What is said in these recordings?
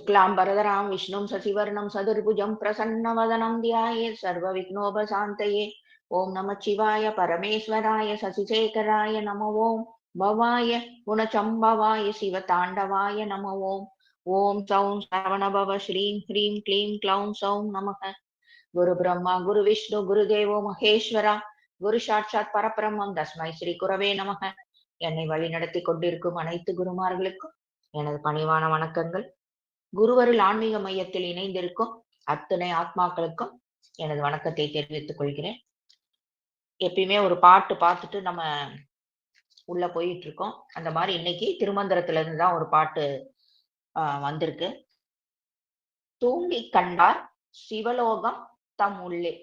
शुक्लांबरधरां विष्णुं शशिवर्णं सदुर्भुजं प्रसन्नवदनं ध्यायेत् सर्वविघ्नोपशान्तये। ओम नमः शिवाय परमेश्वराय शशिशेखराय नमो ओम भवाय गुणचम्भवाय शिवताण्डवाय नमो ओम। ओम सौं श्रवणभव श्रीं ह्रीं क्लीं क्लौं सौं नमः। गुरु ब्रह्मा गुरु विष्णु गुरुदेवो महेश्वरा குரு சாட்சாத் பரபிரம்மம் தஸ்மை ஸ்ரீ குரவே நமக. என்னை வழி நடத்தி கொண்டிருக்கும் அனைத்து குருமார்களுக்கும் எனது பணிவான வணக்கங்கள். குருவருள் ஆன்மீக மையத்தில் இணைந்திருக்கும் அத்தனை ஆத்மாக்களுக்கும் எனது வணக்கத்தை தெரிவித்துக் கொள்கிறேன். எப்பயுமே ஒரு பாட்டு பார்த்துட்டு நம்ம உள்ள போயிட்டு இருக்கோம். அந்த மாதிரி இன்னைக்கு திருமந்திரத்துல இருந்து தான் ஒரு பாட்டு வந்திருக்கு. தூங்கி கண்டார் சிவலோகம் தம் உள்ளே,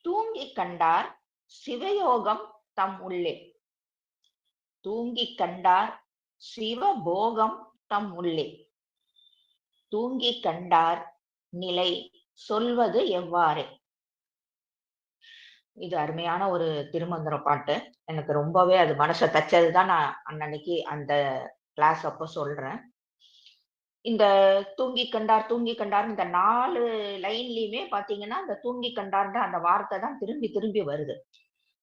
தூங்கி கண்டார் சிவயோகம் தம் உள்ளே, தூங்கி கண்டார் சிவபோகம் தம் உள்ளே, தூங்கி கண்டார் நிலை சொல்வது எவ்வாறு. இது அருமையான ஒரு திருமந்திர பாட்டு. எனக்கு ரொம்பவே அது மனசை தச்சதுதான். நான் அன்னைக்கு அந்த கிளாஸ் அப்ப சொல்றேன். இந்த தூங்கி கண்டார் தூங்கி கண்டார் இந்த 4 லைன்லயுமே பாத்தீங்கன்னா அந்த தூங்கி கண்டார்ன்ற அந்த வார்த்தை தான் திரும்பி திரும்பி வருது.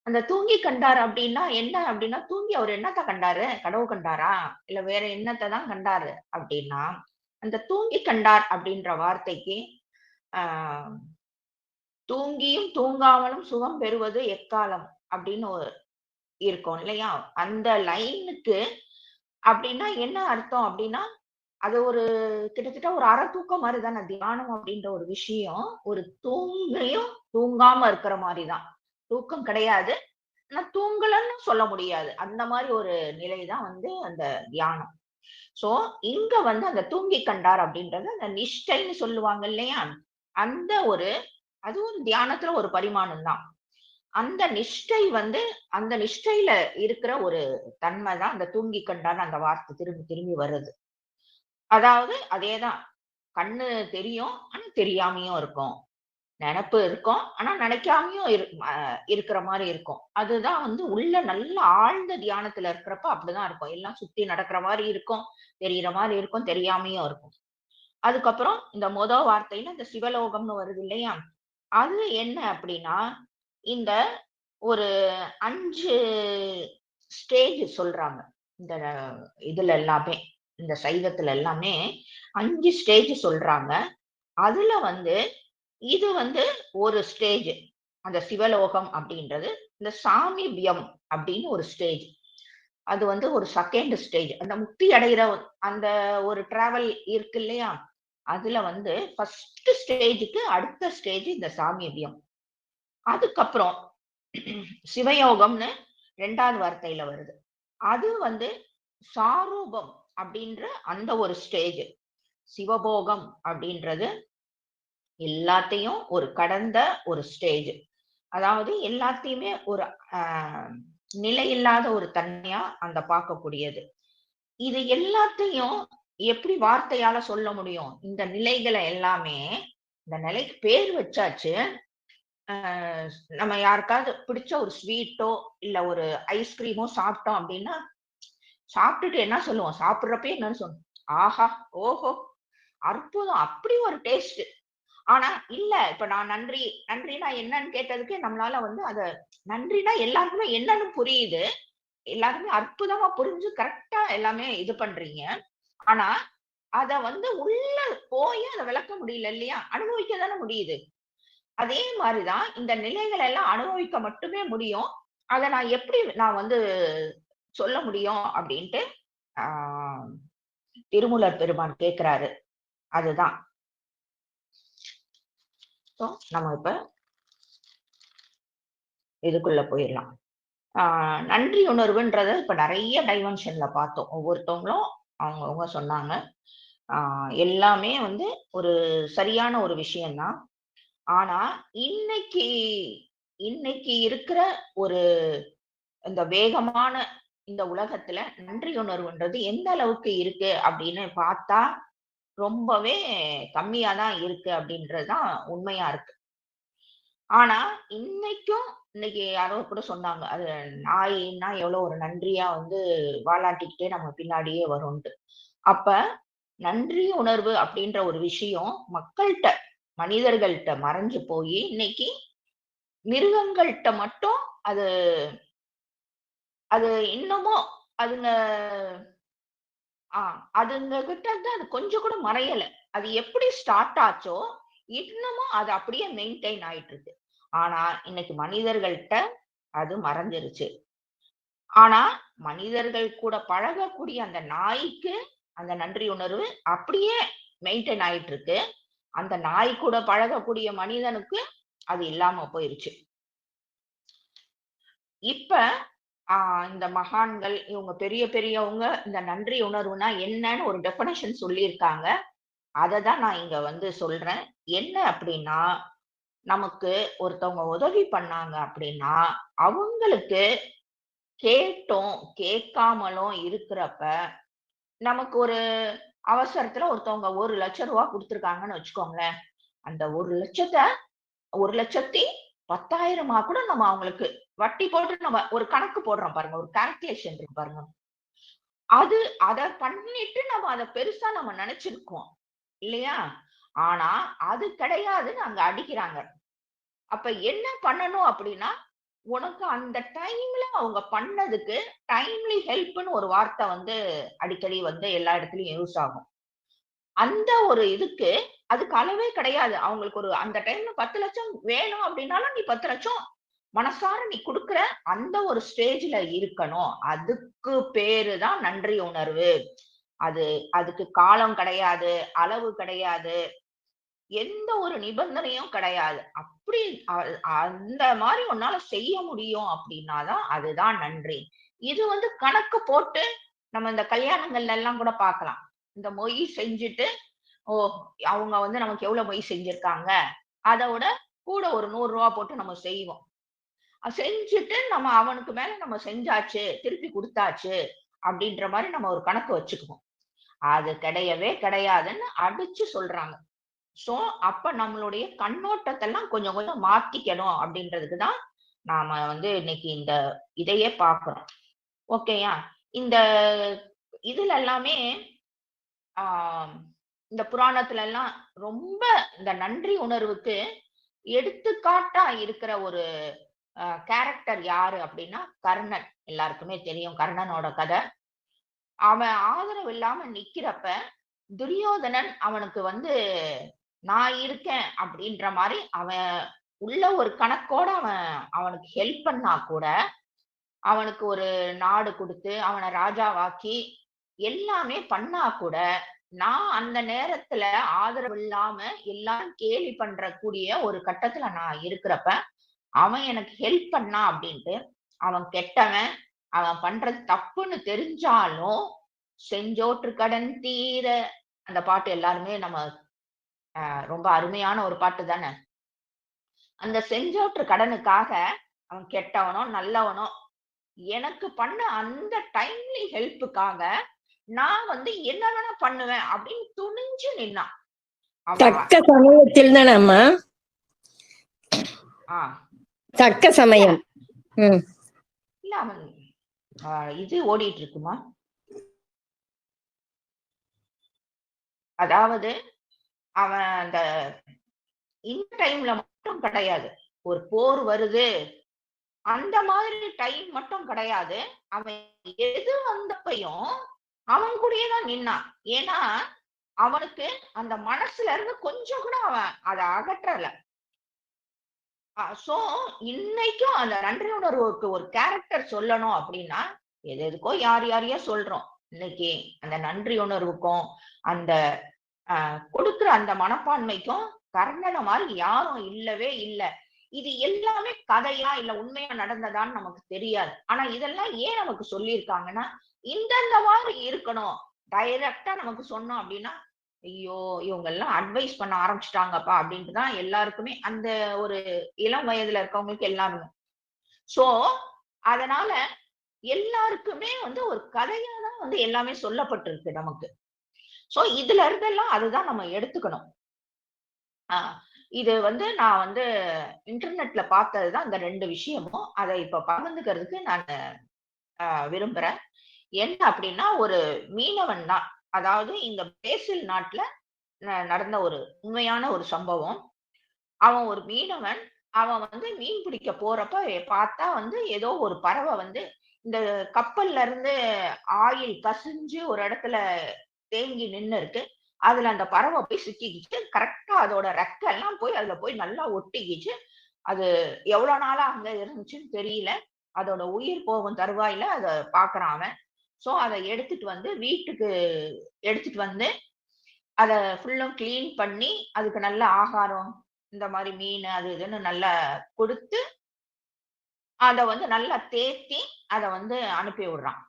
அந்த தூங்கி கண்டார் அப்படின்னா என்ன அப்படின்னா, தூங்கி அவர் என்னத்த கண்டாரு? கடவுள் கண்டாரா இல்ல வேற என்னத்தை தான் கண்டாரு அப்படின்னா, அந்த தூங்கி கண்டார் அப்படின்ற வார்த்தைக்கு தூங்கியும் தூங்காமலும் சுகம் பெறுவது எக்காலம் அப்படின்னு இருக்கும் இல்லையா? அந்த லைனுக்கு அப்படின்னா என்ன அர்த்தம் அப்படின்னா, அது ஒரு கிட்டத்தட்ட ஒரு அரை தூக்கம் மாதிரி தானே தியானம் அப்படின்ற ஒரு விஷயம். ஒரு தூங்கியும் தூங்காம இருக்கிற மாதிரிதான். தூக்கம் கிடையாது, ஆனா தூங்கலன்னு சொல்ல முடியாது. அந்த மாதிரி ஒரு நிலைதான் அந்த தியானம். சோ இங்க அந்த தூங்கி கண்டார் அப்படின்றது அந்த நிஷ்டைன்னு சொல்லுவாங்க இல்லையா? அதுவும் தியானத்துல ஒரு பரிமாணம் தான். அந்த நிஷ்டை அந்த நிஷ்டையில இருக்கிற ஒரு தன்மை தான் அந்த தூங்கி கண்டார் அந்த வார்த்தை திரும்பி திரும்பி வருது. அதாவது அதேதான், கண்ணு தெரியும் ஆனா தெரியாமையும் இருக்கும், நினைப்பு இருக்கும் ஆனா நினைக்காமையும் இருக்கிற மாதிரி இருக்கும். அதுதான் உள்ள நல்ல ஆழ்ந்த தியானத்துல இருக்கிறப்ப அப்படிதான் இருக்கும். எல்லாம் சுத்தி நடக்கிற மாதிரி இருக்கும், தெரியற மாதிரி இருக்கும், தெரியாமையும் இருக்கும். அதுக்கப்புறம் இந்த வார்த்தையில இந்த சிவலோகம்னு வருது இல்லையா? அது என்ன அப்படின்னா, இந்த ஒரு 5 ஸ்டேஜ் சொல்றாங்க. இந்த இதுல எல்லாமே, இந்த சைவத்துல எல்லாமே 5 ஸ்டேஜ் சொல்றாங்க. அதுல இது ஒரு ஸ்டேஜ். அந்த சிவலோகம் அப்படின்றது இந்த சாமீபியம் அப்படின்னு ஒரு ஸ்டேஜ். அது ஒரு செகண்ட் ஸ்டேஜ். அந்த முக்தி அடைகிற அந்த ஒரு டிராவல் இருக்கு இல்லையா? அதுல ஃபர்ஸ்ட் ஸ்டேஜுக்கு அடுத்த ஸ்டேஜ் இந்த சாமீபியம். அதுக்கப்புறம் சிவயோகம்னு 2வது வார்த்தையில வருது. அது சாரூபம் அப்படின்ற அந்த ஒரு ஸ்டேஜ். சிவபோகம் அப்படின்றது எல்லாத்தையும் ஒரு கடந்த ஒரு ஸ்டேஜ். அதாவது எல்லாத்தையுமே ஒரு நிலையில்லாத ஒரு தன்மையா பார்க்கக்கூடியது. இது எல்லாத்தையும் எப்படி வார்த்தையால சொல்ல முடியும்? இந்த நிலைகளை எல்லாமே, இந்த நிலைக்கு பேர் வச்சாச்சு. நம்ம யாருக்காவது பிடிச்ச ஒரு ஸ்வீட்டோ இல்ல ஒரு ஐஸ்கிரீமோ சாப்பிட்டோம் அப்படின்னா, சாப்பிட்டுட்டு என்ன சொல்லுவோம்? சாப்பிடுறப்ப என்னன்னு சொல்லுவோம்? ஆஹா, ஓஹோ, அற்புதம், அப்படி ஒரு டேஸ்ட். ஆனா இல்ல, இப்ப நான் நன்றினா என்னன்னு கேட்டதுக்கு நம்மளால அத நன்றினா எல்லாருக்குமே என்னன்னு புரியுது. எல்லாருமே அற்புதமா புரிஞ்சு கரெக்டா எல்லாமே இது பண்றீங்க. ஆனா அத உள்ள போய் அத விளக்க முடியல இல்லையா? அனுபவிக்க தானே முடியுது. அதே மாதிரிதான் இந்த நிலைகள் எல்லாம் அனுபவிக்க மட்டுமே முடியும். அத நான் எப்படி சொல்ல முடியும் அப்படின்ட்டு திருமூலர் பெருமான் கேட்கிறாரு. அதுதான். நம்ம இப்ப இதுக்குள்ள போயிடலாம். நன்றி உணர்வுன்றத இப்ப நிறைய டைமென்ஷன்ல பார்த்தோம். ஒவ்வொருத்தவங்களும் அவங்கவுங்க சொன்னாங்க. எல்லாமே ஒரு சரியான ஒரு விஷயம்தான். ஆனா இன்னைக்கு இருக்கிற ஒரு இந்த வேகமான இந்த உலகத்துல நன்றி உணர்வுன்றது எந்த அளவுக்கு இருக்கு அப்படின்னு பார்த்தா ரொம்பவே கம்மியாதான் இருக்கு அப்படின்றதுதான் உண்மையா இருக்கு. ஆனா இன்னைக்கு யாரோ கூட சொன்னாங்க, அது நாய்னா எவ்வளவு ஒரு நன்றியா வாலாட்டிக்கிட்டே நம்ம பின்னாடியே வரும்ட்டு. அப்ப நன்றி உணர்வு அப்படின்ற ஒரு விஷயம் மக்கள்கிட்ட, மனிதர்கள்ட்ட மறைஞ்சு போய் இன்னைக்கு மிருகங்கள்கிட்ட மட்டும் அது அது இன்னமும் அதுங்க அதுங்க கிட்ட இருந்து அது கொஞ்சம் கூட மறையல. அது எப்படி ஸ்டார்ட் ஆச்சோ, இன்னமும் அது அப்படியே மெயின்டெயின் ஆயிட்டு இருக்கு. ஆனா, இன்னைக்கு மனிதர்கள்ட்ட அது மறைஞ்சிருச்சு. ஆனா, மனிதர்கள் கூட பழகக்கூடிய அந்த நாய்க்கு அந்த நன்றி உணர்வு அப்படியே மெயின்டெயின் ஆயிட்டு இருக்கு. அந்த நாய் கூட பழகக்கூடிய மனிதனுக்கு அது இல்லாம போயிருச்சு. இப்ப இந்த மகான்கள், இவங்க பெரிய பெரியவங்க இந்த நன்றி உணர்வுனா என்னன்னு ஒரு டெஃபனிஷன் சொல்லியிருக்காங்க. அததான் நான் இங்க வந்து சொல்றேன். என்ன அப்படின்னா, நமக்கு ஒருத்தவங்க உதவி பண்ணாங்க அப்படின்னா, அவங்களுக்கு கேட்டும், கேட்காமலும் இருக்கிறப்ப, நமக்கு ஒரு அவசரத்துல ஒருத்தவங்க ரூ. 1,00,000 குடுத்துருக்காங்கன்னு வச்சுக்கோங்களேன். அந்த 1,00,000த்த 1,10,10,000 கூட நம்ம அவங்களுக்கு வட்டி போட்டு நம்ம ஒரு கணக்கு போடுறோம் பாருங்க. ஒரு கால்குலேஷன் இருக்கு பாருங்க. அது அத பண்ணிட்டு நம்ம அத பெருசா நம்ம நெனச்சிருக்கோம். இல்லையா? ஆனா, அது கிடையாதுன்னு அங்க அடிக்கிறாங்க. அப்ப என்ன பண்ணணும் அப்படின்னா, உனக்கு அந்த டைம்ல அவங்க பண்ணதுக்கு டைம்லி ஹெல்ப்ன்னு ஒரு வார்த்தை வந்து அடிக்கடி வந்து எல்லா இடத்துலயும் யூஸ் ஆகும். அந்த ஒரு இதுக்கு அதுக்கு அளவே கிடையாது. அவங்களுக்கு ஒரு அந்த டைம்ல 10,00,000 வேணும் அப்படின்னாலும், நீ 10,00,000 மனசார நீ குடுக்குற அந்த ஒரு ஸ்டேஜ்ல இருக்கணும். அதுக்கு பேரு தான் நன்றி உணர்வு. அது அதுக்கு காலம் கிடையாது, அளவு கிடையாது. எந்த ஒரு நிபந்தனையும் கிடையாது. அப்படி அ அந்த மாரி உன்னால செய்ய முடியும் அப்படின்னா தான், அதுதான் நன்றி. இது வந்து கணக்கு போட்டு நம்ம இந்த கல்யாணங்கள்ல எல்லாம் கூட பார்க்கலாம். இந்த மொய் செஞ்சுட்டு, ஓ! அவங்க வந்து நமக்கு எவ்வளவு மொய் செஞ்சிருக்காங்க. அதோட கூட ஒரு ரூ. 100 போட்டு நம்ம செய்வோம். செஞ்சுட்டு நம்ம அவனுக்கு மேல நம்ம செஞ்சாச்சு, திருப்பி குடுத்தாச்சு அப்படின்ற மாரி நம்ம ஒரு கணக்கு வச்சுக்குவோம். அது கிடையவே கிடையாதுன்னு அடிச்சு சொல்றாங்க. சோ, அப்ப நம்மளுடைய கண்ணோட்டத்தெல்லாம் கொஞ்சம் கொஞ்சம் மாத்திக்கணும் அப்படின்றதுக்கு தான், நாம வந்து இன்னைக்கு இந்த இதையே பார்க்கிறோம். ஓகேயா? இந்த இதுல எல்லாமே ஆ இந்த புராணத்துல எல்லாம் ரொம்ப இந்த நன்றி உணர்வுக்கு எடுத்துக்காட்டா இருக்கிற ஒரு கேரக்டர் யாரு அப்படின்னா, கர்ணன். எல்லாருக்குமே தெரியும் கர்ணனோட கதை. அவன் ஆதரவு இல்லாம நிக்கிறப்ப, துரியோதனன் அவனுக்கு வந்து நான் இருக்கேன் அப்படின்ற மாரி அவன் உள்ள ஒரு கணக்கோட அவன் அவனுக்கு ஹெல்ப் பண்ணா கூட, அவனுக்கு ஒரு நாடு குடுத்து, அவன ராஜாவாக்கி, எல்லாமே பண்ணா கூட, நான் அந்த நேரத்துல ஆதரவு இல்லாம எல்லாரும் கேலி பண்ற கூடிய ஒரு கட்டத்துல நான் இருக்கிறப்ப, அவன் எனக்கு ஹெல்ப் பண்ணான் அப்படின்ட்டு, அவன் கெட்டவன், அவன் பண்றது தப்புன்னு தெரிஞ்சாலும், செஞ்சோற்று கடன் தீர அந்த பாட்டு எல்லாருமே நம்ம ரொம்ப அருமையான ஒரு பாட்டு தானே. அந்த செஞ்சோற்று கடனுக்காக அவன் கெட்டவனோ, நல்லவனோ, எனக்கு பண்ண அந்த டைம்லி ஹெல்ப்புக்காக நான் வந்து என்ன வேணா பண்ணுவேன் அப்படின்னு துணிஞ்சு நின்னான். அவன் தக்க சமயத்தில் தானே அம்மா? தக்க இல்ல சமயம். இல்ல அவன் இது ஓடிட்டு இருக்குமா? அதாவது அவன் அந்த இந்த டைம்ல மட்டும் கிடையாது. ஒரு போர் வருது. அந்த மாதிரி டைம் மட்டும் கிடையாது. அவன் எது வந்தப்பயும் அவன் கூடயே தான் நின்னான். ஏன்னா, அவனுக்கு அந்த மனசுல இருந்து கொஞ்சம் கூட அவன் அத அகற்றல. சோ இன்னைக்கும் அந்த நன்றி உணர்வுக்கு ஒரு கேரக்டர் சொல்லணும் அப்படின்னா, எதுக்கோ யார் யாரையோ சொல்றோம். இன்னைக்கு அந்த நன்றி உணர்வுக்கும், அந்த கொடுக்கிற அந்த மனப்பான்மைக்கும் கர்ணன மாரி யாரும் இல்லவே இல்ல. இது எல்லாமே கதையா இல்ல உண்மையா நடந்ததான்னு நமக்கு தெரியாது. ஆனா இதெல்லாம் ஏன் நமக்கு சொல்லியிருக்காங்கன்னா, இந்தந்த மாதிரி இருக்கணும். டைரக்ட்டா நமக்கு சொன்னோம் அப்படின்னா, ஐயோ! இவங்க எல்லாம் அட்வைஸ் பண்ண ஆரம்பிச்சுட்டாங்கப்பா அப்படின்ட்டு தான் எல்லாருக்குமே அந்த ஒரு இளம் வயதுல இருக்கவங்களுக்கு எல்லாருமே. சோ, அதனால எல்லாருக்குமே வந்து ஒரு கதையா தான் வந்து எல்லாமே சொல்லப்பட்டிருக்கு நமக்கு. சோ இதுல இருந்தெல்லாம் அதுதான் நம்ம எடுத்துக்கணும். ஆ இது வந்து நான் வந்து இன்டர்நெட்ல பார்த்தது தான் இந்த 2 விஷயமும். அத இப்ப பகிர்ந்துக்கிறதுக்கு நானு விரும்புறேன். என்ன அப்படின்னா, ஒரு மீனவன் தான். அதாவது இந்த பிரேசில் நாட்டுல நடந்த ஒரு உண்மையான ஒரு சம்பவம். அவன் ஒரு மீனவன். அவன் வந்து மீன் பிடிக்க போறப்ப பார்த்தா வந்து ஏதோ ஒரு பறவை வந்து இந்த கப்பல்ல இருந்து ஆயில் கசிஞ்சு ஒரு இடத்துல தேங்கி நின்னு இருக்கு. அதுல அந்த பறவை போய் சிக்கிக்கிச்சு. கரெக்ட்டா அதோட ரெக்க எல்லாம் போய் அதுல போய் நல்லா ஒட்டிக்கிச்சு. அது எவ்வளோ நாளா அங்க இருந்துச்சுன்னு தெரியல. அதோட உயிர் போகும் தருவாயில அத பார்க்குறான் அவன். சோ அத எடுத்துட்டு வந்து வீட்டுக்கு எடுத்துட்டு வந்து, அத ஃபுல்லும் கிளீன் பண்ணி, அதுக்கு நல்ல ஆகாரம், இந்த மாரி மீனு அது இதுன்னு நல்லா குடுத்து, அத வந்து நல்லா தேத்தி, அத வந்து அனுப்பி விடுறான்.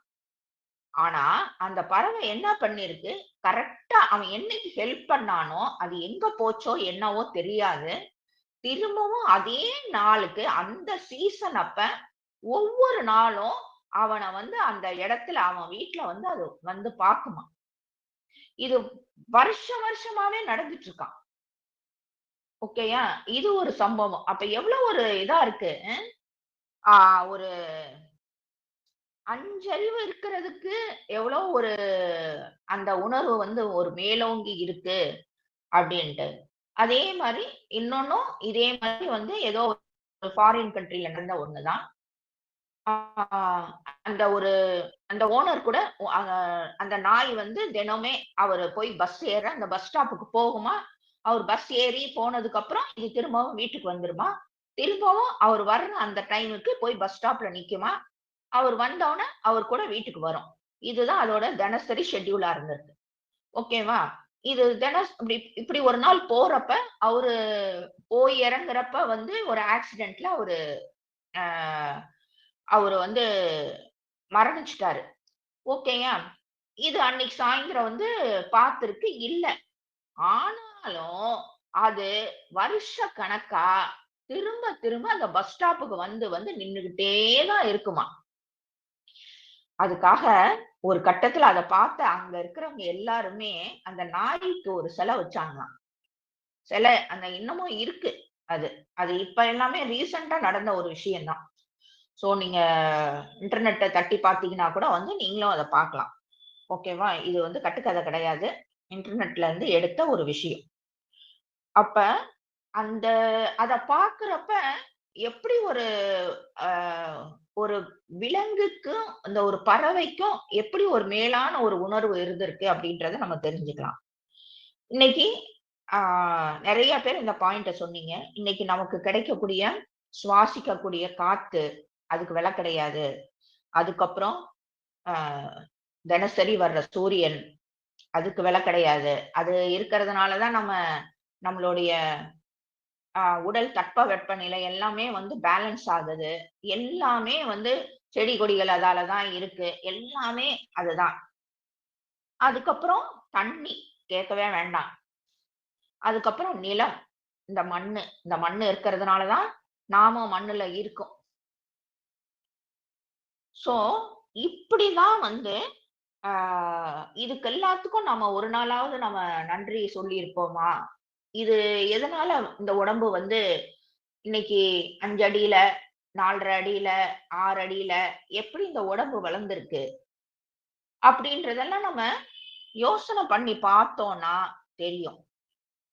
ஆனா, அந்த பறவை என்ன பண்ணிருக்கு, கரெக்ட்டா அவன் என்னைக்கு ஹெல்ப் பண்ணானோ, அது எங்க போச்சோ என்னவோ தெரியாது. திரும்பவும் அதே நாளுக்கு அந்த சீசன் அப்ப ஒவ்வொரு நாளும் அவன வந்து அந்த இடத்துல அவன் வீட்ல வந்து அது வந்து பாக்குமாம். இது வருஷமாவே நடந்துட்டு இருக்காம். ஓகேயா? இது ஒரு சம்பவம். அப்ப எவ்வளவு ஒரு இதா இருக்கு. ஆ ஒரு அஞ்சறிவு இருக்கிறதுக்கு எவ்வளோ ஒரு அந்த உணர்வு வந்து ஒரு மேலோங்கி இருக்கு அப்டின்ட்டு. அதே மாரி இன்னொன்னும் இதே மாரி வந்து ஏதோ ஒரு ஃபாரின் கண்ட்ரில நடந்த ஒண்ணு தான். ஆ அந்த ஒரு அந்த ஓனர் கூட அ அந்த நாய் வந்து தினமே அவரு போய் பஸ் ஏற அந்த பஸ் ஸ்டாப்புக்கு போகுமா, அவர் பஸ் ஏறி போனதுக்கப்புறம் இது திரும்பவும் வீட்டுக்கு வந்துருமா, திரும்பவும் அவர் வர்ற அந்த டைமுக்கு போய் பஸ் ஸ்டாப்ல நிக்குமா, அவர் வந்தோனே அவர் கூட வீட்டுக்கு வரும். இதுதான் அதோட தினசரி ஷெட்யூலா இருந்திருக்கு. ஓகேவா? இது இப்டி இப்டி ஒரு நாள் போறப்ப, அவரு போய் இறங்குறப்ப வந்து ஒரு ஆக்சிடென்ட்ல அ அவரு வந்து மரணிச்சுட்டாரு. ஓகேயா? இது அன்னைக்கு சாயந்திரம் வந்து பார்த்திருக்கு இல்ல. ஆனாலும், அது வருஷ கணக்கா திரும்ப திரும்ப அந்த பஸ் ஸ்டாப்புக்கு வந்து வந்து நின்னுகிட்டே தான் இருக்குமாம். அதுக்காக ஒரு கட்டத்துல அத பார்த்த அங்க இருக்கிறவங்க எல்லாருமே அந்த நாய்க்கு ஒரு சிலை வச்சாங்களாம். சிலை அந்த இன்னமும் இருக்கு அது. அது இப்ப எல்லாமே ரீசென்ட்டா நடந்த ஒரு விஷயம் தான். சோ நீங்க இன்டர்நெட்ட தட்டி பார்த்தீங்கன்னா கூட வந்து நீங்களும் அத பார்க்கலாம். ஓகேவா? இது வந்து கட்டுக்கதை கிடையாது. இன்டர்நெட்ல இருந்து எடுத்த ஒரு விஷயம். அப்ப அந்த அத பார்க்கிறப்ப எப்படி ஒரு அ ஒரு விலங்குக்கும், அந்த ஒரு பறவைக்கும் எப்படி ஒரு மேலான ஒரு உணர்வு இருந்திருக்கு அப்படின்றத நம்ம தெரிஞ்சுக்கலாம். இன்னைக்கு ஆ நெறைய பேர் இந்த பாயிண்ட்ட சொன்னீங்க. இன்னைக்கு நமக்கு கிடைக்கக்கூடிய சுவாசிக்கக்கூடிய காத்து, அதுக்கு விலை கிடையாது. அதுக்கப்புறம் அ தினசரி வர்ற சூரியன், அதுக்கு விலை கிடையாது. அது இருக்கிறதுனால தான் நம்மளுடைய உடல் தட்பவெப்பநிலை எல்லாமே வந்து பேலன்ஸ் ஆகுது. எல்லாமே வந்து செடி கொடிகள் அதால தான் இருக்கு. எல்லாமே அதுதான். அதுக்கப்புறம் தண்ணி கேட்கவே வேண்டாம். அதுக்கப்புறம் நிலம். இந்த மண்ணு இருக்கிறதுனால தான் நாமும் மண்ணுல இருக்கோம். ஸோ இப்படிதான் வந்து ஆ இதுக்கு எல்லாத்துக்கும் நம்ம ஒரு நாளாவது நம்ம நன்றி சொல்லியிருப்போமா? இது எதனால இந்த உடம்பு வந்து இன்னைக்கு 5 அடியில, 4 1/2 அடியில, 6 அடியில எப்படி இந்த உடம்பு வளர்ந்திருக்கு? அப்படின்றதெல்லாம் நம்ம யோசனை பண்ணி பார்த்தோம்னா தெரியும்.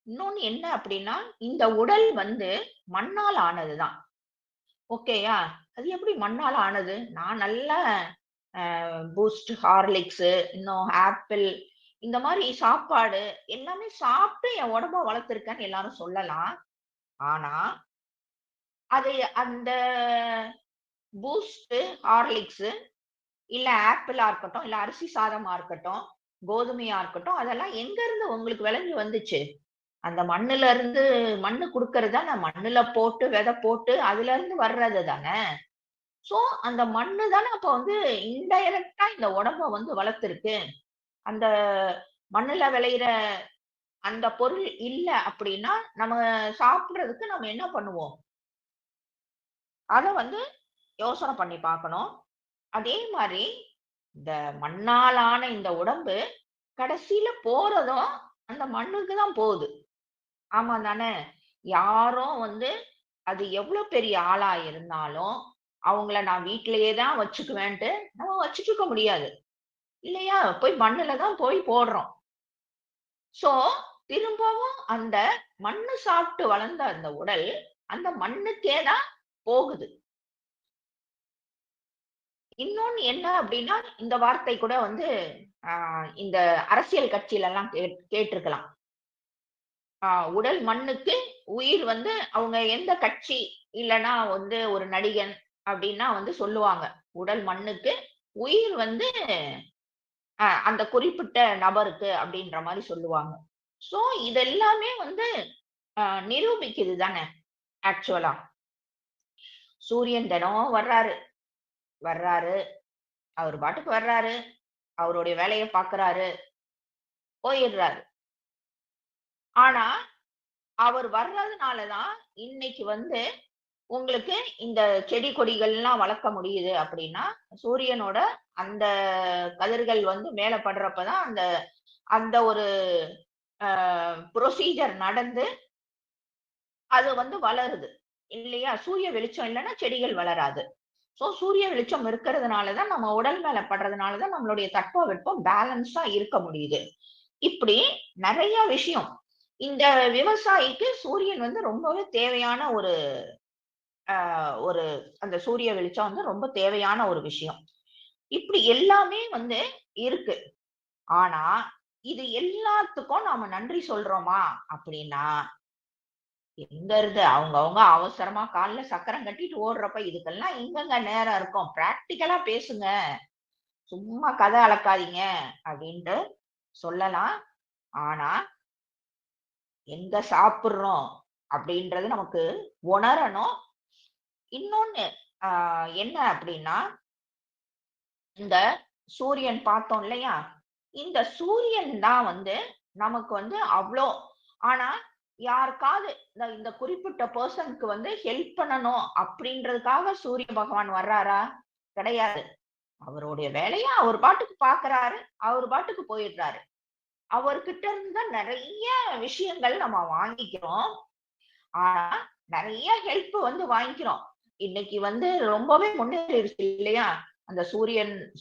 இன்னொன்னு என்ன அப்படின்னா, இந்த உடல் வந்து மண்ணால் ஆனது தான். ஓகேயா? அது எப்படி மண்ணால ஆனது? நான் நல்லா பூஸ்ட், ஹார்லிக்ஸு, இன்னும் ஆப்பிள் இந்த மாரி சாப்பாடு எல்லாமே சாப்பிட்டு என் உடம்ப வளர்த்துருக்கேன்னு எல்லாரும் சொல்லலாம். ஆனா, அது அந்த பூஸ்ட்டு, ஹார்லிக்ஸு இல்ல ஆப்பிளா இருக்கட்டும், இல்ல அரிசி சாதமா இருக்கட்டும், கோதுமையா இருக்கட்டும், அதெல்லாம் எங்கருந்து உங்களுக்கு விளைஞ்சு வந்துச்சு? அந்த மண்ணுல இருந்து மண்ணு குடுக்கறது தான. மண்ணுல போட்டு, விதை போட்டு அதுலருந்து வர்றது தான. சோ, அந்த மண்ணு தான அப்ப வந்து இன்டைரக்ட்டா இந்த உடம்ப வந்து வளர்த்துருக்கு. அந்த மண்ணுல விளையிற அந்த பொருள் இல்ல அப்படின்னா, நம்ம சாப்பிடுறதுக்கு நம்ம என்ன பண்ணுவோம்? அத வந்து யோசனை பண்ணி பார்க்கணும். அதே மாரி இந்த மண்ணால் ஆன இந்த உடம்பு கடைசில போறதும் அந்த மண்ணுக்கு தான் போகுது. ஆமா தானே? யாரும் வந்து அது எவ்ளோ பெரிய ஆளா இருந்தாலும், அவங்கள நான் வீட்டிலேயே தான் வச்சுக்குவேன்ட்டு நம்ம வச்சுட்டு இருக்க முடியாது. இல்லையா? போய் மண்ணுல தான் போய் போடுறோம். சோ திரும்பவும் அந்த மண்ணு சாப்பிட்டு வளர்ந்த அந்த உடல் அந்த மண்ணுக்கே தான் போகுது. இன்னொன்னு என்ன அப்படின்னா, இந்த வார்த்தை கூட வந்து ஆ இந்த அரசியல் கட்சியில எல்லாம் கேட்டிருக்கலாம். உடல் மண்ணுக்கு, உயிர் வந்து அவங்க எந்த கட்சி இல்லன்னா வந்து ஒரு நடிகன் அப்படின்னா வந்து சொல்லுவாங்க. உடல் மண்ணுக்கு, உயிர் வந்து அந்த குறிப்பிட்ட நபருக்கு அப்படின்ற மாரி சொல்லுவாங்க. சோ இதெல்லாமே வந்து நிரூபிக்குது தானே ஆக்சுவலா. சூரியன் தினமும் வர்றாரு, வர்றாரு. அவரு பாட்டுக்கு வர்றாரு. அவருடைய வேலைய பார்க்குறாரு, போயிடுறாரு. ஆனா, அவர் வர்றதுனால தான் இன்னைக்கு வந்து உங்களுக்கு இந்த செடி கொடிகள்லாம் வளர்க்க முடியுது அப்படின்னா, சூரியனோட அந்த கதிர்கள் வந்து மேல படுறப்ப தான் அந்த அந்த ஒரு ப்ரொசீஜர் நடந்து அது வந்து வளருது. இல்லையா? சூரிய வெளிச்சம் இல்லன்னா செடிகள் வளராது. சோ சூரிய வெளிச்சம் இருக்கிறதுனால தான் நம்ம உடல் மேல படுறதுனால தான் நம்மளுடைய தட்பவெப்பம் பேலன்ஸா இருக்க முடியுது. இப்படி நெறைய விஷயம். இந்த விவசாயிக்கு சூரியன் வந்து ரொம்பவே தேவையான ஒரு அந்த சூரிய வெளிச்சம் வந்து ரொம்ப தேவையான ஒரு விஷயம். இப்படி எல்லாமே வந்து இருக்கு. ஆனா, இது எல்லாத்துக்கும் நாம நன்றி சொல்றோமா? அப்படின்னா, எங்க இருந்து அவங்கவங்க அவசரமா கால்ல சக்கரம் கட்டிட்டு ஓடுறப்ப இதுக்கெல்லாம் எங்கங்க நேரம் இருக்கும்? பிராக்டிகலா பேசுங்க. சும்மா கதை அளக்காதீங்க அப்படின்ட்டு சொல்லலாம். ஆனா, எங்க சாப்பிடுறோம் அப்படின்றது நமக்கு உணரணும். இன்னொன்னு ஆ என்ன அப்படின்னா, இந்த சூரியன் பார்த்தோம் இல்லையா? இந்த சூரியன் தான் வந்து நமக்கு வந்து அவ்ளோ ஆனா யாருக்காவது இந்த இந்த குறிப்பிட்ட பெர்சனுக்கு வந்து ஹெல்ப் பண்ணணும் அப்படின்றதுக்காக சூரிய பகவான் வர்றாரா? கிடையாது. அவருடைய வேலைய அவர் பாட்டுக்கு பார்க்குறாரு. அவர் பாட்டுக்கு போயிடுறாரு. அவர்கிட்ட இருந்து தான் நெறைய விஷயங்கள் நம்ம வாங்கிக்கிறோம். ஆனா, நெறைய ஹெல்ப் வந்து வாங்கிக்கிறோம். இன்னைக்கு வந்து ரொம்பவே முன்னேறிருச்சு இல்லையா? அந்த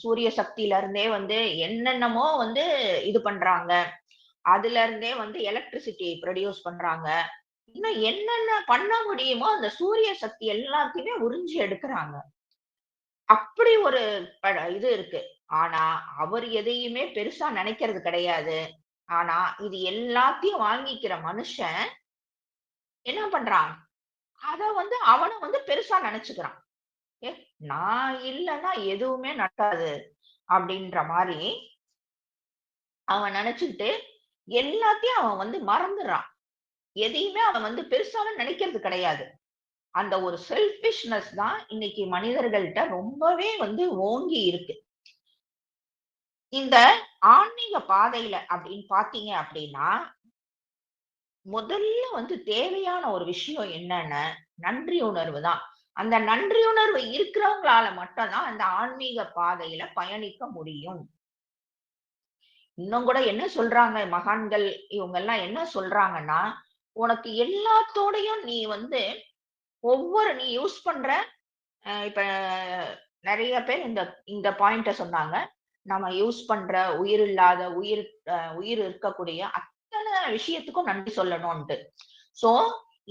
சூரிய சக்தியில இருந்தே வந்து என்னென்னமோ வந்து இது பண்றாங்க. அதுல இருந்தே வந்து எலக்ட்ரிசிட்டி ப்ரொடியூஸ் பண்றாங்க. இன்னும் என்னென்ன பண்ண முடியுமோ அந்த சூரிய சக்தி எல்லாத்தையுமே உறிஞ்சி எடுக்குறாங்க. அப்படி ஒரு இது இருக்கு. ஆனா, அவர் எதையுமே பெருசா நெனைக்கிறது கிடையாது. ஆனா, இது எல்லாத்தையும் வாங்கிக்கிற மனுஷன் என்ன பண்றான்? அத வந்து அவன வந்து பெருசா நெனச்சுக்கிறான். "ஏ நான் இல்லன்னா எதுவுமே நடக்காது." அப்படின்ற மாரி அவன் நெனச்சுக்கிட்டு எல்லாத்தையும் அவன் வந்து மறந்துடுறான். எதையுமே அவன் வந்து பெருசாவே நெனைக்கிறது கிடையாது. அந்த ஒரு செல்ஃபிஷ்னஸ் தான் இன்னைக்கு மனிதர்கள்ட்ட ரொம்பவே வந்து ஓங்கி இருக்கு. இந்த ஆன்மீக பாதையில அப்படின்னு பார்த்தீங்க அப்படின்னா, முதல்ல வந்து தேவையான ஒரு விஷயம் என்னன்னா, நன்றி உணர்வு தான். அந்த நன்றி உணர்வு இருக்கிறவங்களால மட்டும் தான் அந்த ஆன்மீக பாதையில பயணிக்க முடியும். இன்னும் கூட என்ன சொல்றாங்க மகான்கள் இவங்கெல்லாம் என்ன சொல்றாங்கன்னா, உனக்கு எல்லாத்தோடையும் நீ வந்து நீ யூஸ் பண்ற இப்ப நெறைய பேர் இந்த இந்த பாயிண்ட்ட சொன்னாங்க. நம்ம யூஸ் பண்ற உயிரில்லாத உயிர் இருக்கக்கூடிய அத்தன விஷயத்துக்கும் நன்றி சொல்லணும்ன்ட்டு. சோ,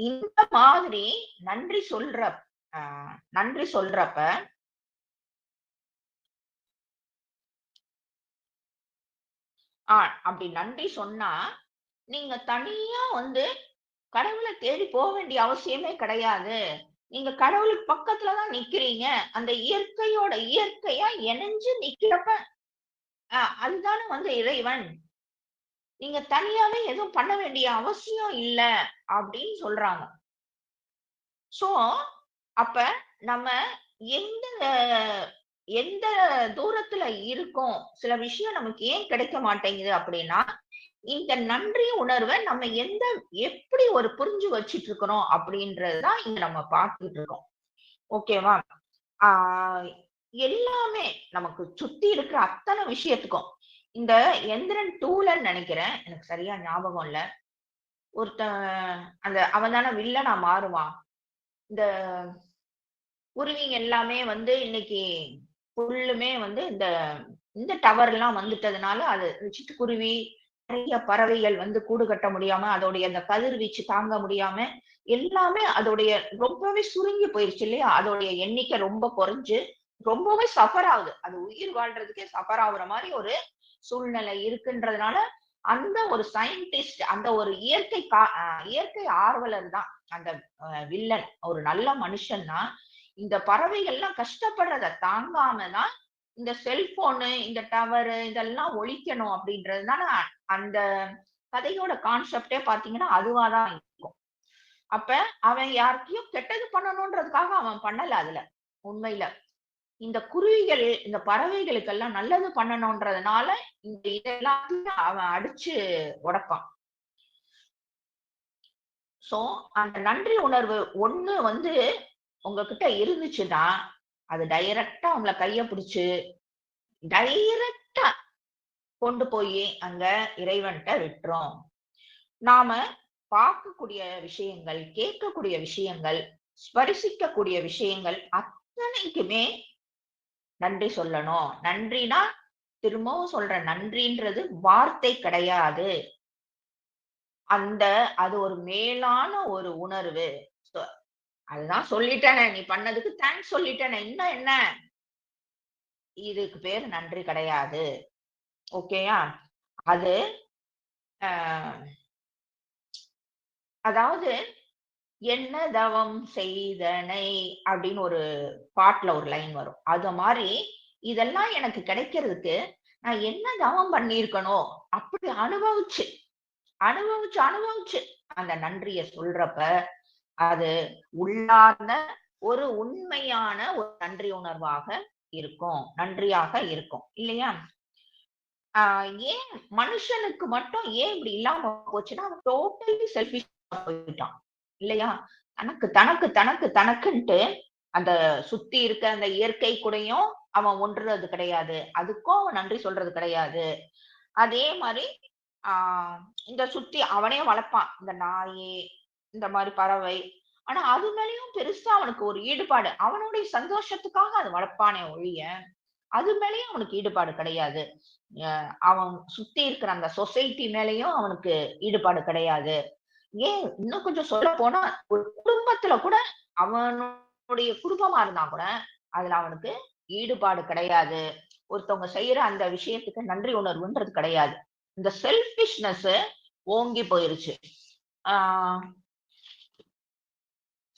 இந்த மாதிரி நன்றி சொல்ற அ நன்றி சொல்றப்ப, ஆ அப்படி நன்றி சொன்னா, நீங்க தனியா வந்து கடவுள தேடி வேண்டிய அவசியமே கிடையாது. நீங்க கடவுளுக்கு பக்கத்துல தான் நிக்கிறீங்க. அந்த இயற்கையா இணைஞ்சு நிக்கிறப்ப, அதுதானே வந்து இறைவன். நீங்க தனியாவே எதுவும் பண்ண வேண்டிய அவசியம் இல்ல அப்படின்னு சொல்றாங்க. சோ, அப்ப நம்ம எந்த எந்த தூரத்துல இருக்கோம், சில விஷயம் நமக்கு ஏன் கிடைக்க மாட்டேங்குது அப்படின்னா, இந்த நன்றி உணர்வ நம்ம எப்படி ஒரு புரிஞ்சு வச்சுட்டு இருக்கிறோம் அப்படின்றது தான் இங்க நம்ம பார்த்துட்டு இருக்கோம். ஓகேவா? ஆ எல்லாமே நமக்கு சுத்தி இருக்கிற அத்தன விஷயத்துக்கும். இந்த எந்திரன் 2ல நெனைக்கிறேன். எனக்கு சரியா ஞாபகம் இல்ல. ஒருத்தன் அவன் தானே வில்லனா மாறுவான். இந்த குருவிங்க எல்லாமே வந்து இன்னைக்கு ஃபுல்லுமே வந்து இந்த இந்த டவர் எல்லாம் வந்துட்டதுனால அது சிட்டுக்குருவி நிறைய பறவைகள் வந்து கூடு கட்ட முடியாம அதோடைய அந்த கதிர்வீச்சு தாங்க முடியாம எல்லாமே அதோடைய ரொம்பவே சுருங்கி போயிருச்சு இல்லையா? அதோடைய எண்ணிக்கை ரொம்ப குறைஞ்சு ரொம்பவே சஃபர் ஆகுது. அது உயிர் வாழ்றதுக்கே சஃபர் ஆகுற மாதிரி ஒரு சூழ்நிலை இருக்குன்றதுனால அந்த ஒரு சயின்டிஸ்ட் அந்த ஒரு இயற்கை ஆர்வலர் தான் அந்த வில்லன். ஒரு நல்ல மனுஷன்னா இந்த பறவைகள்லாம் கஷ்டப்படுறத தாங்காம தான் இந்த செல்போனு இந்த டவரு இதெல்லாம் ஒழிக்கணும் அப்படின்றதுனால அந்த கதையோட கான்செப்டே பாத்தீங்கன்னா அதுவாதான் இருக்கும். அப்ப அவன் யாருக்கையும் கெட்டது பண்ணணும்ன்றதுக்காக அவன் பண்ணல. அதுல உண்மையில இந்த குருவிகள் இந்த பறவைகளுக்கெல்லாம் நல்லது பண்ணணும்ன்றதுனால இந்த இதெல்லாத்தையும் அவன் அடிச்சு உடைப்பான். சோ அந்த நன்றி உணர்வு ஒண்ணு வந்து உங்ககிட்ட இருந்துச்சுன்னா அது டைரக்டா உங்களை கைய பிடிச்சு டைரக்டா கொண்டு போய் அங்க இறைவன்கிட்ட விட்டுரும். நாம பார்க்கக்கூடிய விஷயங்கள், கேட்கக்கூடிய விஷயங்கள், ஸ்பரிசிக்கக்கூடிய விஷயங்கள் அத்தனைக்குமே நன்றி சொல்லணும். நன்றினா திரும்பவும் சொல்ற நன்றின்றது வார்த்தை கிடையாது. அது ஒரு மேலான ஒரு உணர்வு. அதுதான் சொல்லிட்டேனே, நீ பண்ணதுக்கு தேங்க்ஸ் சொல்லிட்டேனே, இன்னும் என்ன? இதுக்கு பேரு நன்றி கிடையாது. ஓகேயா? அது அதாவது என்ன தவம் செய்தனை அப்படின்னு ஒரு பாட்டுல ஒரு லைன் வரும். அது மாதிரி இதெல்லாம் எனக்கு கிடைக்கிறதுக்கு நான் என்ன தவம் பண்ணியிருக்கணும் அப்படி அனுபவிச்சு அனுபவிச்சு அனுபவிச்சு அந்த நன்றிய சொல்றப்ப அது உள்ளார்ந்த ஒரு உண்மையான ஒரு நன்றி உணர்வாக இருக்கும், நன்றியாக இருக்கும் இல்லையா? ஏன் மனுஷனுக்கு மட்டும் ஏன் இப்படி இல்லாம போச்சுன்னா அவன் டோட்டலி செல்ஃபிஷ் போயிட்டான் இல்லையா? தனக்கு தனக்கு தனக்கு தனக்குன்ட்டு அந்த சுத்தி இருக்க அந்த இயற்கை கூடயும் அவன் ஒன்றுறது கிடையாது. அதுக்கும் அவன் நன்றி சொல்றது கிடையாது. அதே மாதிரி இந்த சுத்தி அவனே வளர்ப்பான். இந்த நாயி, இந்த மாதிரி பறவை. ஆனா அது மேலயும் பெருசா அவனுக்கு ஒரு ஈடுபாடு. அவனுடைய சந்தோஷத்துக்காக அது வளர்ப்பானே ஒழிய, அது மேலயும் அவனுக்கு ஈடுபாடு கிடையாது. அவன் சுத்தி இருக்கிற அந்த சொசைட்டி மேலயும் அவனுக்கு ஈடுபாடு கிடையாது. ஏன் இன்னும் கொஞ்சம் சொல்லப் போனா, ஒரு குடும்பத்துல கூட அவனுடைய குடும்பமா இருந்தா கூட, அதுல அவனுக்கு ஈடுபாடு கிடையாது. ஒருத்தவங்க செய்யற அந்த விஷயத்துக்கு நன்றி உணர்வுன்றது கிடையாது. இந்த செல்ஃபிஷ்னஸ் ஓங்கி போயிருச்சு. ஆஹ்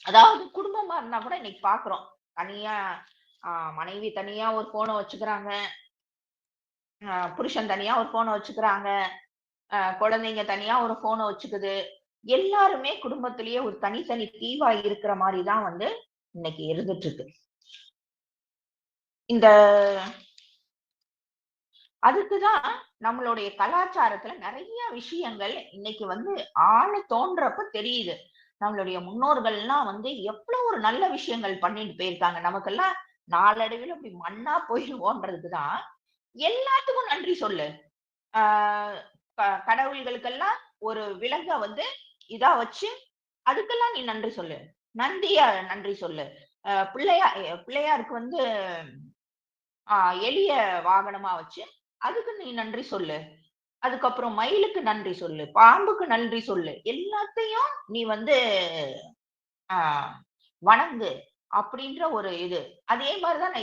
அதாவது குடும்பமா இருந்தா கூட இன்னைக்கு பாக்குறோம். தனியா மனைவி தனியா ஒரு போனை வச்சுக்கிறாங்க, புருஷன் தனியா ஒரு போனை வச்சுக்கிறாங்க, குழந்தைங்க தனியா ஒரு போனை வச்சுக்குது. எல்லாருமே குடும்பத்திலேயே ஒரு தனித்தனி தீவா இருக்கிற மாதிரிதான் வந்து இன்னைக்கு இருந்துட்டு இருக்கு. இந்த அதுக்குதான் நம்மளுடைய கலாச்சாரத்துல நிறைய விஷயங்கள் இன்னைக்கு வந்து ஆள தோன்றப்ப தெரியுது. நம்மளுடைய முன்னோர்கள்லாம் வந்து எவ்வளவு ஒரு நல்ல விஷயங்கள் பண்ணிட்டு போயிருக்காங்க. நமக்கெல்லாம் நாளடைவில் அப்படி மண்ணா போயிருவோன்றதுக்குதான் எல்லாத்துக்கும் நன்றி சொல்லு. ஆஹ் கடவுள்களுக்கெல்லாம் ஒரு விலங்க வந்து இதா வச்சு அதுக்கெல்லாம் நீ நன்றி சொல்லு. நன்றி சொல்லு. பிள்ளையாருக்கு வந்து எளிய வாகனமா வச்சு அதுக்கு நீ நன்றி சொல்லு. அதுக்கப்புறம் மயிலுக்கு நன்றி சொல்லு, பாம்புக்கு நன்றி சொல்லு. எல்லாத்தையும் நீ வந்து வணங்கு அப்படின்ற ஒரு இது. அதே மாதிரிதான்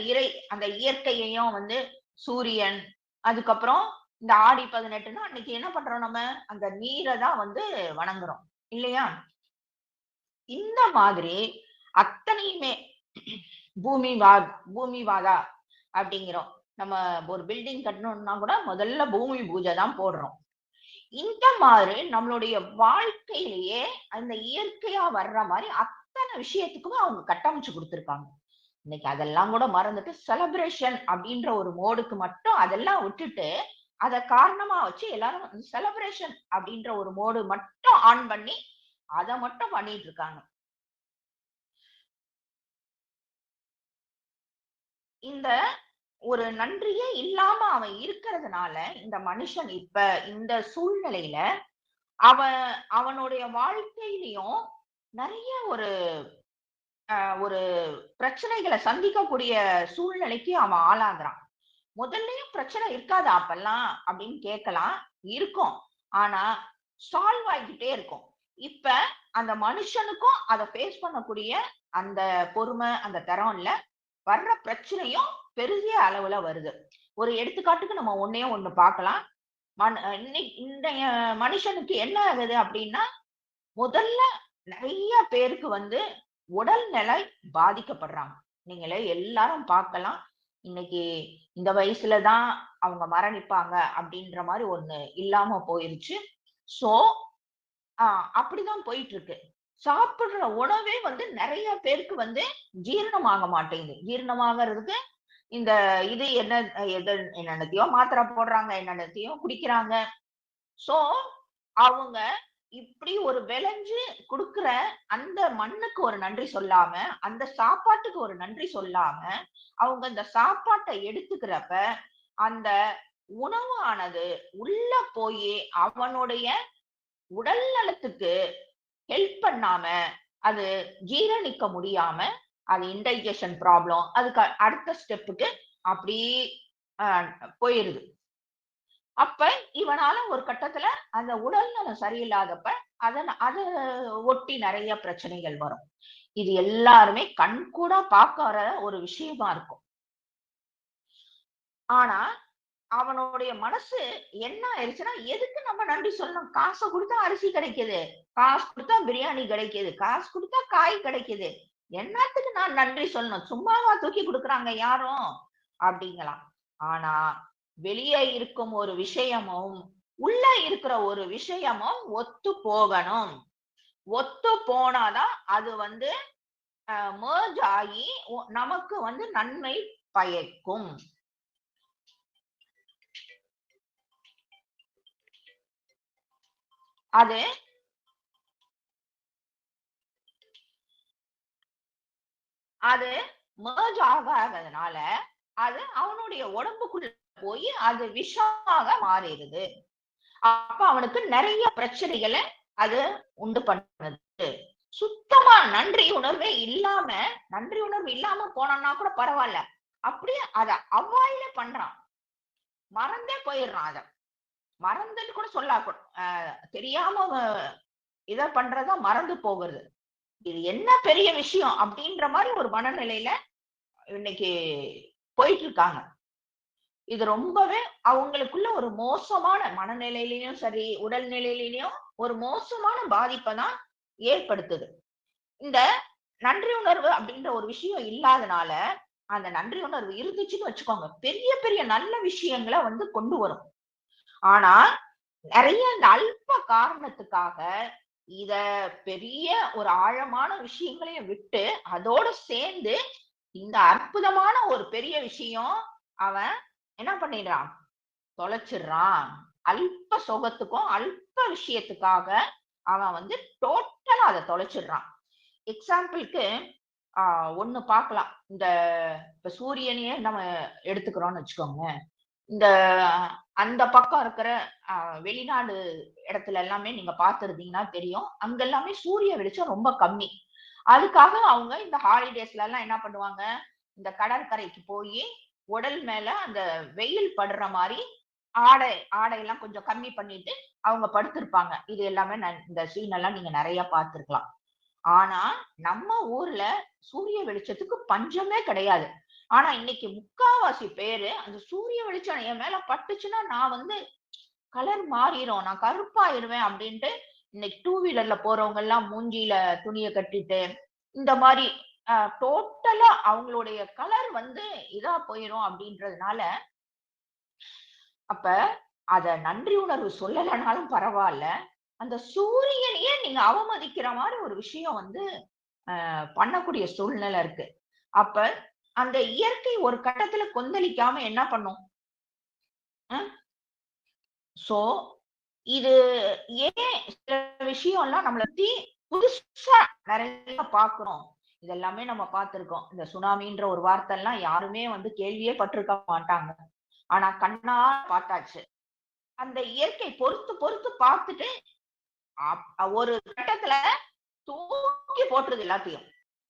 அந்த இயற்கையையும் வந்து சூரியன், அதுக்கப்புறம் இந்த ஆடி 18ன்னா அன்னைக்கு என்ன பண்றோம்? நம்ம அந்த நீரை தான் வந்து வணங்குறோம் இல்லையா? இந்த மாதிரி அத்தனையுமே பூமிவாதா அப்படிங்கிறோம். நம்ம ஒரு பில்டிங் கட்டணும்னா கூட முதல்ல பூமி பூஜை தான் போடுறோம். இந்த மாதிரி நம்மளுடைய வாழ்க்கையிலேயே அந்த இயற்கையா வர்ற மாதிரி அத்தனை விஷயத்துக்குமே அவங்க கட்டமைச்சு கொடுத்திருக்காங்க. இன்னைக்கு அதெல்லாம் கூட மறந்துட்டு செலிப்ரேஷன் அப்படின்ற ஒரு மோடுக்கு மட்டும் அதெல்லாம் விட்டுட்டு அத காரணமா வச்சு எல்லாரும் செலிப்ரேஷன் அப்படின்ற ஒரு மோடு மட்டும் ஆன் பண்ணி அதை மட்டும் பண்ணிட்டு இருக்காங்க. இந்த ஒரு நன்றியே இல்லாம அவன் இருக்கிறதுனால இந்த மனுஷன் இப்ப இந்த சூழ்நிலையில அவனுடைய வாழ்க்கையிலையும் நிறைய ஒரு பிரச்சனைகளை சந்திக்கக்கூடிய சூழ்நிலைக்கு அவன் ஆளாகிறான். முதல்லயும் பிரச்சனை இருக்காதா அப்பெல்லாம் அப்படின்னு கேட்கலாம். இருக்கும். ஆனா சால்வ் ஆகிக்கிட்டே இருக்கும். இப்ப அந்த மனுஷனுக்கும் அதை ஃபேஸ் பண்ணக்கூடிய அந்த பொறுமை, அந்த தரம் இல்ல. வர்ற பிரச்சனையும் பெரிய அளவுல வருது. ஒரு எடுத்துக்காட்டுக்கு நம்ம ஒண்ணே ஒண்ணு பார்க்கலாம். இன்றைய மனுஷனுக்கு என்ன ஆகுது அப்படின்னா, முதல்ல நிறைய பேருக்கு வந்து உடல்நிலை பாதிக்கப்படுறாங்க. நீங்களே எல்லாரும் பார்க்கலாம். இன்னைக்கு இந்த வயசுலதான் அவங்க மரணிப்பாங்க அப்படின்ற மாதிரி ஒண்ணு இல்லாம போயிருச்சு. சோ அப்படிதான் போயிட்டு இருக்கு. சாப்பிடுற உணவே வந்து நிறைய பேருக்கு வந்து ஜீரணமாக மாட்டேங்குது. ஜீரணமாகறதுக்கு இந்த இது என்னென்னத்தையோ மாத்திரை போடுறாங்க, என்னென்னத்தையோ குடிக்கிறாங்க. சோ அவங்க இப்படி ஒரு விளைஞ்சு குடுக்குற அந்த மண்ணுக்கு ஒரு நன்றி சொல்லாம, அந்த சாப்பாட்டுக்கு ஒரு நன்றி சொல்லாம, அவங்க அந்த சாப்பாட்டை எடுத்துக்கிறப்ப அந்த உணவு ஆனது உள்ள போய் அவனுடைய உடல் நலத்துக்கு ஹெல்ப் பண்ணாம, அது ஜீரணிக்க முடியாம, அது இன்டைஜஷன் ப்ராப்ளம், அதுக்கு அடுத்த ஸ்டெப்புக்கு அப்படி போயிருது. அப்ப இவனால ஒரு கட்டத்துல அந்த உடல் நலம் சரியில்லாதப்ப அத ஒட்டி நிறைய பிரச்சனைகள் வரும். இது எல்லாருமே கண்கூட பார்க்கிற ஒரு விஷயமா இருக்கும். ஆனா அவனுடைய மனசு என்ன ஆயிடுச்சுன்னா, எதுக்கு நம்ம நன்றி சொல்லணும்? காசை கொடுத்தா அரிசி கிடைக்குது, காசு கொடுத்தா பிரியாணி கிடைக்குது, காசு கொடுத்தா காய் கிடைக்குது, என்னத்துக்கு நான் நன்றி சொல்லணும்? சும்மாவா தூக்கி கொடுக்குறாங்க யாரும் அப்படிங்கலாம். ஆனா வெளியே இருக்கும் ஒரு விஷயமும் உள்ள இருக்கிற ஒரு விஷயமும் ஒத்து போகணும். ஒத்து போனாதான் அது வந்து merge ஆகி நமக்கு வந்து நன்மை பயக்கும். அது அது merge ஆகாதனால அது அவனுடைய உடம்புக்குள்ள போய் அது விஷமாக மாறிடுது. அப்ப அவனுக்கு நிறைய பிரச்சனைகளை அது உண்டு பண்ணுது. சுத்தமா நன்றி உணர்வு இல்லாம போனான்னா கூட பரவாயில்ல. அப்படியே அத அவாய்ட் பண்றான், மறந்தே போயிடுறான். அத மறந்துட்டு கூட தெரியாம இத பண்றதா மறந்து போகிறது. இது என்ன பெரிய விஷயம் அப்படின்ற மாதிரி ஒரு மனநிலையில இன்னைக்கு போயிட்டு இருக்காங்க. இது ரொம்பவே அவங்களுக்குள்ள ஒரு மோசமான மனநிலையிலையும் சரி, உடல்நிலையிலையும் ஒரு மோசமான பாதிப்பை தான் ஏற்படுத்துது. இந்த நன்றி உணர்வு அப்படின்ற ஒரு விஷயம் இல்லாதனால, அந்த நன்றி உணர்வு இருந்துச்சுன்னு வச்சுக்கோங்க, பெரிய பெரிய நல்ல விஷயங்களை வந்து கொண்டு வரும். ஆனா நிறைய இந்த அல்ப காரணத்துக்காக இத பெரிய ஒரு ஆழமான விஷயங்களையும் விட்டு அதோட சேர்ந்து இந்த அற்புதமான ஒரு பெரிய விஷயம் அவன் என்ன பண்ணிடுறான்? தொலைச்சிடுறான். அல்ப சுகத்துக்கும் அல்ப விஷயத்துக்காக அவன் வந்து டோட்டலா அதை தொலைச்சிடுறான். எக்ஸாம்பிளுக்கு ஒண்ணு பார்க்கலாம். இந்த இப்ப சூரியனையே நம்ம எடுத்துக்கிறோம்னு வச்சுக்கோங்க. இந்த அந்த பக்கம் இருக்கிற வெளிநாடு இடத்துல எல்லாமே நீங்க பார்த்திருந்தீங்கன்னா தெரியும். அங்க எல்லாமே சூரிய வெளிச்சம் ரொம்ப கம்மி. அதுக்காக அவங்க இந்த ஹாலிடேஸ்ல எல்லாம் என்ன பண்ணுவாங்க, இந்த கடற்கரைக்கு போய் உடல் மேல அந்த வெயில் படுற மாதிரி ஆடையெல்லாம் கொஞ்சம் கம்மி பண்ணிட்டு அவங்க படுத்திருப்பாங்க. இது எல்லாமே இந்த சீன் எல்லாம் நீங்க நிறைய பார்த்திருக்கலாம். ஆனா நம்ம ஊர்ல சூரிய வெளிச்சத்துக்கு பஞ்சமே கிடையாது. ஆனா இன்னைக்கு முக்காவாசி பேரு அந்த சூரிய வெளிச்சம் என் மேல பட்டுச்சுன்னா நான் வந்து கலர் மாறிடும், நான் கருப்பாயிருவேன் அப்படின்ட்டு இன்னைக்கு டூ வீலர்ல போறவங்க எல்லாம் மூஞ்சியில துணியை கட்டிட்டு இந்த மாதிரி டோட்டலா அவங்களுடைய கலர் வந்து இதா போயிரும் அப்படின்றதுனால, அப்ப அத நன்றி உணர்வு சொல்லலைனாலும் பரவாயில்ல, அந்த சூரியனையே நீங்க அவமதிக்கிற மாதிரி ஒரு விஷயம் வந்து பண்ணக்கூடிய சூழ்நிலை இருக்கு. அப்ப அந்த இயற்கை ஒரு கட்டத்துல கொந்தளிக்காம என்ன பண்ணும்? சோ இது ஏன் சில விஷயம் எல்லாம் நம்மள பத்தி புதுசா நிறைய பாக்குறோம். இதெல்லாமே நம்ம பார்த்திருக்கோம். இந்த சுனாமின்ற ஒரு வார்த்தை எல்லாம் யாருமே வந்து கேள்வியே பட்டிருக்க மாட்டாங்க. ஆனா கண்ணா பார்த்தாச்சு. அந்த இயற்கை பொறுத்து பொறுத்து பார்த்துட்டு ஒரு கட்டத்துல தூக்கி போட்டுருது எல்லாத்தையும்.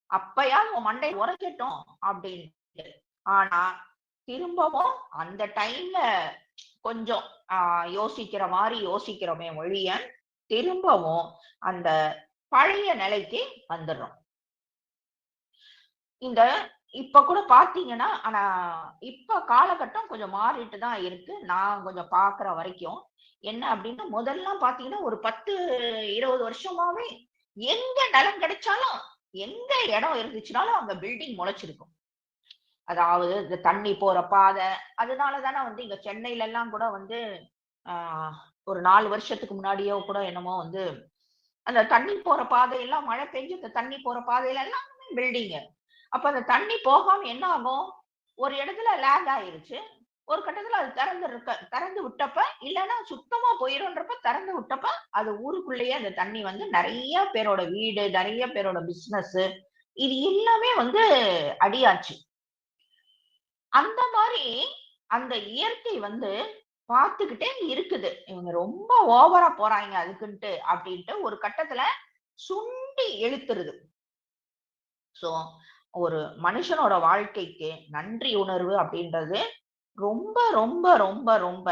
அப்பயாவது உன் மண்டை உரைக்கட்டும் அப்படின்னு. ஆனா திரும்பவும் அந்த டைம்ல கொஞ்சம் யோசிக்கிற மாதிரி யோசிக்கிறோமே ஒழிய திரும்பவும் அந்த பழைய நிலைக்கு வந்துடுறோம். இந்த இப்ப கூட பாத்தீங்கன்னா, ஆனா இப்ப காலகட்டம் கொஞ்சம் மாறிட்டு தான் இருக்கு. நான் கொஞ்சம் பாக்குற வரைக்கும். என்ன அப்படின்னா, முதல்ல பாத்தீங்கன்னா ஒரு 10, 20 வருஷமாவே எங்க நிலம் கிடைச்சாலும், எங்க இடம் இருந்துச்சுனாலும் அங்க பில்டிங் முளைச்சிருக்கும். அதாவது இந்த தண்ணி போற பாதை, அதனால தானே வந்து இங்க சென்னையில எல்லாம் கூட வந்து ஒரு 4 வருஷத்துக்கு முன்னாடியோ கூட என்னமோ வந்து அந்த தண்ணி போற பாதையெல்லாம் மழை பெஞ்சு இந்த தண்ணி போற பாதையில எல்லாமே பில்டிங். அப்ப அந்த தண்ணி போகாம என்ன ஆகும்? ஒரு இடத்துல லேக் ஆயிருச்சு. ஒரு கட்டத்துல அது திறந்து விட்டப்ப, இல்லன்னா சுத்தமா போயிரும்ன்றப்ப திறந்து விட்டப்ப, அது ஊருக்குள்ளேயே அந்த தண்ணி வந்து நெறைய பேரோட வீடு, நெறைய பேரோட பிசினஸ் இது எல்லாமே வந்து அடியாச்சு. அந்த மாரி அந்த இயற்கை வந்து பார்த்துக்கிட்டே இருக்குது. இவங்க ரொம்ப ஓவரா போறாய்ங்க அதுக்குன்ட்டு அப்படின்ட்டு ஒரு கட்டத்துல சுண்டி இழுத்துருது. சோ ஒரு மனுஷனோட வாழ்க்கைக்கு நன்றி உணர்வு அப்படின்றது ரொம்ப ரொம்ப ரொம்ப ரொம்ப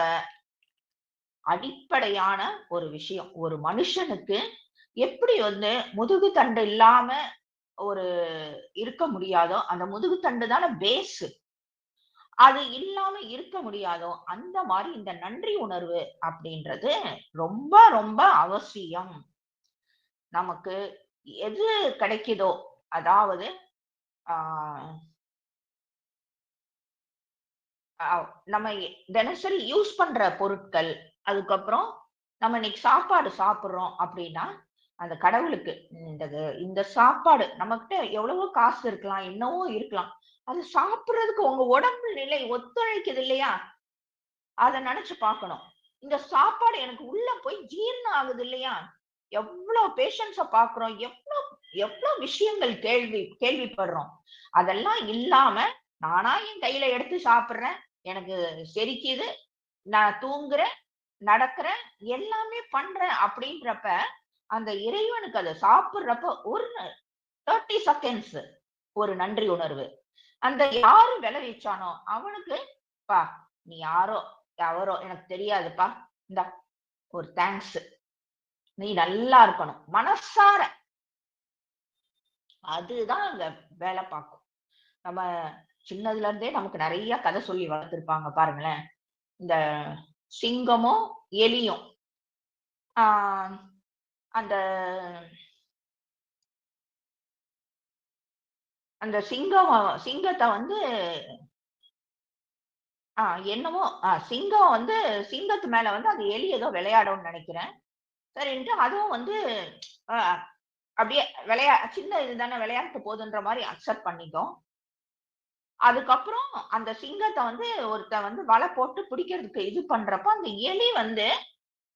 அடிப்படையான ஒரு விஷயம். ஒரு மனுஷனுக்கு எப்படி வந்து முதுகு தண்டு இல்லாம ஒரு இருக்க முடியாதோ, அந்த முதுகு தண்டு தானே பேஸ். அது இல்லாம இருக்க முடியாதோ, அந்த மாரி இந்த நன்றி உணர்வு அப்படின்றது ரொம்ப ரொம்ப அவசியம். நமக்கு எது கிடைக்குதோ, அதாவது ஆ நம்ம தினசரி யூஸ் பண்ற பொருட்கள், அதுக்கப்புறம் நம்ம இன்னைக்கு சாப்பாடு சாப்பிடுறோம் அப்படின்னா, அந்த கடவுளுக்கு இந்த இந்த சாப்பாடு நம்மகிட்ட எவ்வளவோ காசு இருக்கலாம், என்னவோ இருக்கலாம். அது சாப்பிடுறதுக்கு உங்க உடம்பு நிலை ஒத்துழைக்குது இல்லையா? அத நெனச்சு பார்க்கணும். இந்த சாப்பாடு எனக்கு உள்ள போய் ஜீரணம் ஆகுது இல்லையா? எவ்ளோ பேஷண்ட்ஸ பார்க்கிறோம். எவ்ளோ எவ்ளோ விஷயங்கள் கேள்விப்படுறோம். அதெல்லாம் இல்லாம, நானா என் கையில எடுத்து சாப்பிடுறேன். எனக்கு செரிக்குது. நான் தூங்குறேன், நடக்கிறேன், எல்லாமே பண்றேன் அப்படின்றப்ப, அந்த இறைவனுக்கு அத சாப்பிடுறப்ப ஒரு 30 செகண்ட்ஸ் ஒரு நன்றி உணர்வு. அந்த யாரு விளைவிச்சானோ அவனுக்கு, "ப்பா நீ யாரோ, எவரோ எனக்கு தெரியாதுப்பா. இந்தா ஒரு தேங்க்ஸ். நீ நல்லா இருக்கணும்." மனசார அதுதான் அங்க வேலை பார்க்கும். நம்ம சின்னதுல இருந்தே நமக்கு நெறைய கதை சொல்லி வளர்த்திருப்பாங்க பாருங்களேன். இந்த சிங்கமும், எலியும். ஆ அந்த அந்த சிங்கத்த வந்து என்னமோ சிங்கம் வந்து சிங்கத்து மேல வந்து அந்த எலி ஏதோ விளையாடும்னு நெனைக்கிறேன். சரின்ட்டு அதுவும் வந்து அ அப்படியே சின்ன இதுதானே விளையாட்டு போதுன்ற மாரி அக்செப்ட் பண்ணிக்கும். அதுக்கப்புறம் அந்த சிங்கத்த வந்து ஒருத்தன் வந்து வலை போட்டு பிடிக்கிறதுக்கு இது பண்றப்ப, அந்த எலி வந்து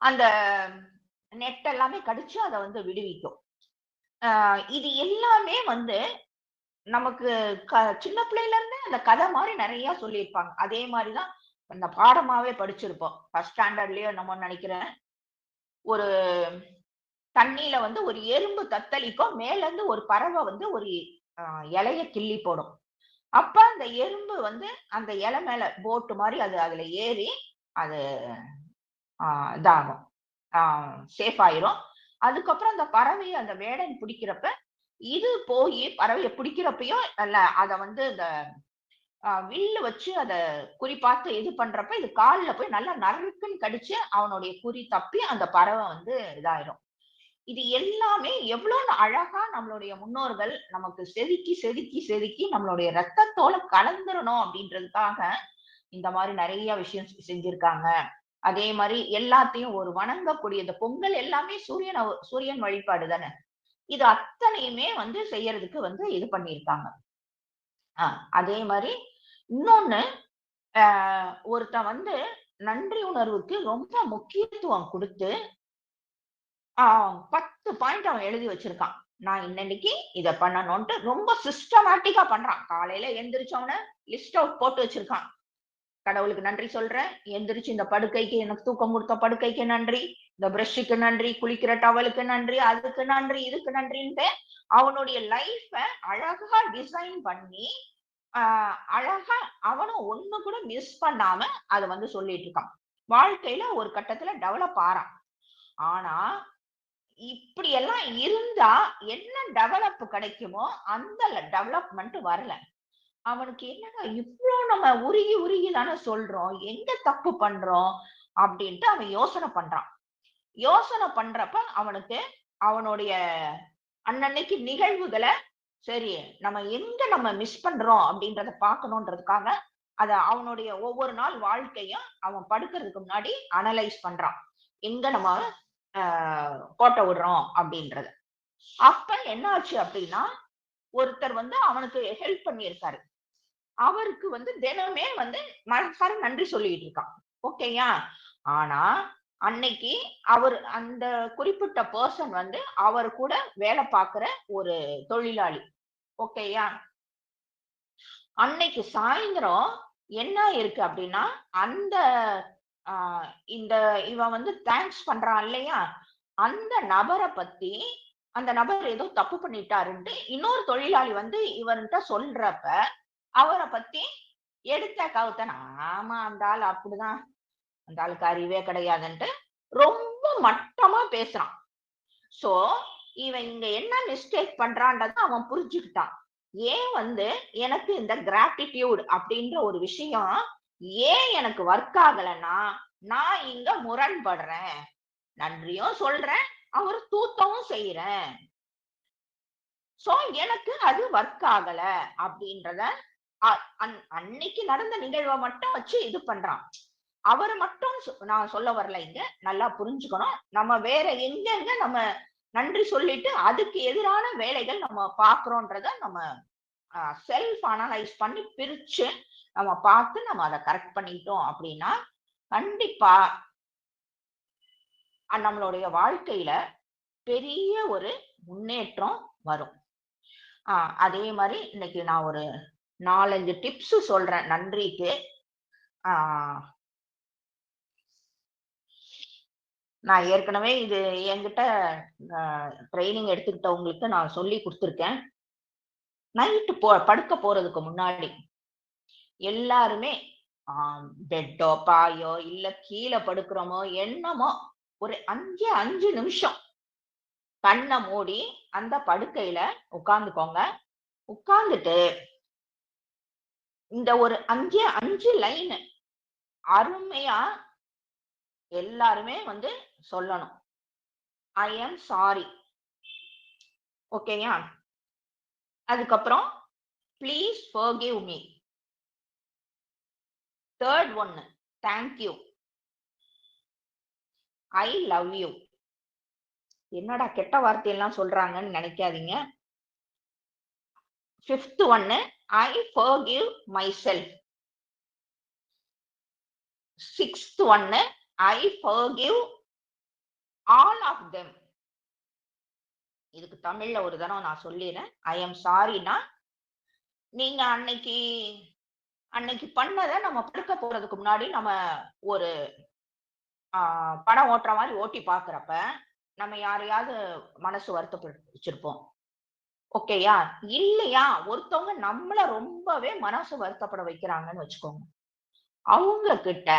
அந்த நெட் எல்லாமே கடிச்சு அத வந்து விடுவிக்கும். இது எல்லாமே வந்து நமக்கு சின்ன பிள்ளையில இருந்தே அந்த கதை மாரி நெறைய சொல்லியிருப்பாங்க. அதே மாரி தான் அந்த பாடமாவே படிச்சிருப்போம். 1 ஸ்டாண்டர்ட்லயோ என்னமோ நெனைக்கிறேன். ஒரு தண்ணீல வந்து ஒரு எறும்பு தத்தளிக்கும். மேல இருந்து ஒரு பறவை வந்து ஒரு அ இலைய கிள்ளி போடும். அப்ப அந்த எறும்பு வந்து அந்த இலை மேல போட் மாரி அது அதுல ஏறி அது ஆ இதாகும். ஆ சேஃப் ஆயிரும். அதுக்கப்புறம் அந்த பறவைய அந்த வேடன் பிடிக்கிறப்ப, இது போயி பறவைய பிடிக்கிறப்பயும் அல்ல அத வந்து இந்த வில்லு வச்சு அத குறி பார்த்து இது பண்றப்ப, இது கால்ல போய் நல்லா நறுக்குன்னு கடிச்சு, அவனுடைய குறி தப்பி அந்த பறவை வந்து இதாயிரும். இது எல்லாமே எவ்வளோ அழகா நம்மளுடைய முன்னோர்கள் நமக்கு செதுக்கி, செதுக்கி, செதுக்கி நம்மளுடைய ரத்தத்தோட கலந்துரணும் அப்படின்றதுக்காக, இந்த மாரி நெறைய விஷயம் செஞ்சிருக்காங்க. அதே மாரி எல்லாத்தையும் ஒரு வணங்கக்கூடிய இந்த பொங்கல் எல்லாமே சூரியன் வழிபாடு தானே. இது அத்தனையுமே வந்து செய்யறதுக்கு வந்து இது பண்ணியிருக்காங்க. அ அதே மாரி இன்னொன்னு, அ ஒருத்தன் வந்து நன்றி உணர்வுக்கு ரொம்ப முக்கியத்துவம் குடுத்து, 10 பாயிண்ட் அவன் எழுதி வச்சிருக்கான். நான் இன்னன்னைக்கு இத பண்ணணும்ன்ட்டு ரொம்ப சிஸ்டமேட்டிக்கா பண்றான். காலையில எந்திரிச்ச உடனே லிஸ்ட் அவுட் போட்டு வச்சிருக்கான். கடவுளுக்கு நன்றி சொல்றேன். எந்திரிச்சு இந்த படுக்கைக்கு எனக்கு தூக்கம் குடுத்த படுக்கைக்கு நன்றி. இந்த பிரஷ்ஷுக்கு நன்றி, குளிக்கிற டவலுக்கு நன்றி, அதுக்கு நன்றி, இதுக்கு நன்றின்ட்டு அவனுடைய லைஃப்ப அழகா டிசைன் பண்ணி அழகா அவனும் ஒண்ணு கூட மிஸ் பண்ணாம அதை வந்து சொல்லிட்டு இருக்கான். வாழ்க்கையில ஒரு கட்டத்துல டெவலப் ஆறான். ஆனா இப்படி எல்லாம் இருந்தா என்ன டெவலப் கிடைக்குமோ அந்த டெவலப்மெண்ட் வரல. அவனுக்கு என்னங்க இவ்ளோ நம்ம உருகி உருகி தானே சொல்றோம், எங்க தப்பு பண்றோம் அப்படின்ட்டு அவன் யோசனை பண்றான். யோசனை பண்றப்ப அவனுக்கு அவனுடைய அன்னன்னைக்கு நிகழ்வுகளை சரி நம்ம எங்க நம்ம மிஸ் பண்றோம் அப்படின்றத பார்க்கணுன்றதுக்காக அத அவனுடைய ஒவ்வொரு நாள் வாழ்க்கையும் அவன் படுக்கிறதுக்கு முன்னாடி அனலைஸ் பண்றான். எங்க நம்ம கோட்டை விடுறோம் அப்படின்றத. அப்ப என்ன ஆச்சு அப்படின்னா ஒருத்தர் வந்து அவனுக்கு ஹெல்ப் பண்ணியிருக்காரு. அவருக்கு வந்து தினமே வந்து மனசார நன்றி சொல்லிட்டு இருக்கான். ஓகேயா? ஆனா அன்னைக்கு அவர் அந்த குறிப்பிட்ட பர்சன் வந்து அவர் கூட வேலை பார்க்கிற ஒரு தொழிலாளி. ஓகேயா? அன்னைக்கு சாயந்தரம் என்ன இருக்கு அப்படின்னா அந்த இந்த இவன் வந்து தேங்க்ஸ் பண்றான் இல்லையா, அந்த நபரை பத்தி அந்த நபர் ஏதோ தப்பு பண்ணிட்டாருன்ட்டு இன்னொரு தொழிலாளி வந்து இவன்கிட்ட சொல்றப்ப அவரை பத்தி எடுத்த கவுத்தன், ஆமா அந்த ஆள் அப்படிதான், அந்த ஆளுக்கு அறிவே கிடையாதுன்ட்டு ரொம்ப மட்டமா பேசுறான். சோ இவன் இங்க என்ன மிஸ்டேக் பண்றான்றத அவன் புரிஞ்சுக்கிட்டான். ஏன் வந்து எனக்கு இந்த கிராட்டிடியூட் அப்படின்ற ஒரு விஷயம் ஏன் எனக்கு ஒர்க் ஆகலைன்னா நான் இங்க முரண்படுறேன், நன்றியும் சொல்றேன், அவர் தூத்தவும் செய்யறேன். சோ எனக்கு அது ஒர்க் ஆகல அப்படின்றத அன்னைக்கு நடந்த நிகழ்வை மட்டும் வச்சு இது பண்றான். அவரை மட்டும் நான் சொல்ல வரல, இங்க நல்லா புரிஞ்சுக்கணும். நம்ம வேற எங்கெங்க நம்ம நன்றி சொல்லிட்டு அதுக்கு எதிரான வேலைகள் நம்ம பாக்குறோன்றத நம்ம செல்ஃப் அனலைஸ் பண்ணி பிரிச்சு நம்ம பார்த்து நம்ம அதை கரெக்ட் பண்ணிட்டோம் அப்படின்னா கண்டிப்பா நம்மளுடைய வாழ்க்கையில பெரிய ஒரு முன்னேற்றம் வரும். அதே மாதிரி இன்னைக்கு நான் ஒரு 4-5 டிப்ஸ் சொல்றேன் நன்றிக்கு. நான் ஏற்கனவே இது என்கிட்ட ட்ரைனிங் எடுத்துக்கிட்டவங்களுக்கு நான் சொல்லி கொடுத்துருக்கேன். நைட்டு படுக்க போறதுக்கு முன்னாடி எல்லாருமே பெட்டோ பாயோ இல்ல கீழே படுக்கிறோமோ என்னமோ ஒரு 5 நிமிஷம் கண்ணை மூடி அந்த படுக்கையில உட்கார்ந்துக்கோங்க. உட்கார்ந்துட்டு இந்த ஒரு 5 லைன் அருமையா எல்லாருமே வந்து சொல்லணும். I am sorry. ஓகேயா? அதுக்கப்புறம் ப்ளீஸ் ஃபர்கிவ் மீ. தேர்ட் ஒன்னு தேங்க்யூ. I love you. என்னடா கெட்ட வார்த்தையெல்லாம் சொல்றாங்கன்னு நினைக்காதீங்க. ஃபிஃப்த் ஒன்னு I forgive myself. Sixth ஒன்னு I forgive all of them. இதுக்கு தமிழ்ல ஒரு தடவை நான் சொல்லிடுறேன். ஐ எம் சாரினா நீங்க அன்னைக்கு பண்ணதை நம்ம படுக்க போறதுக்கு முன்னாடி நம்ம ஒரு படம் ஓட்டுற மாதிரி ஓட்டி பாக்குறப்ப நம்ம யாரையாவது மனசு வருத்தப்பட்டு வச்சிருப்போம். ஓகேயா? இல்லையா ஒருத்தவங்க நம்மள ரொம்பவே மனசு வருத்தப்பட வைக்கிறாங்கன்னு வச்சுக்கோங்க. அவங்க கிட்ட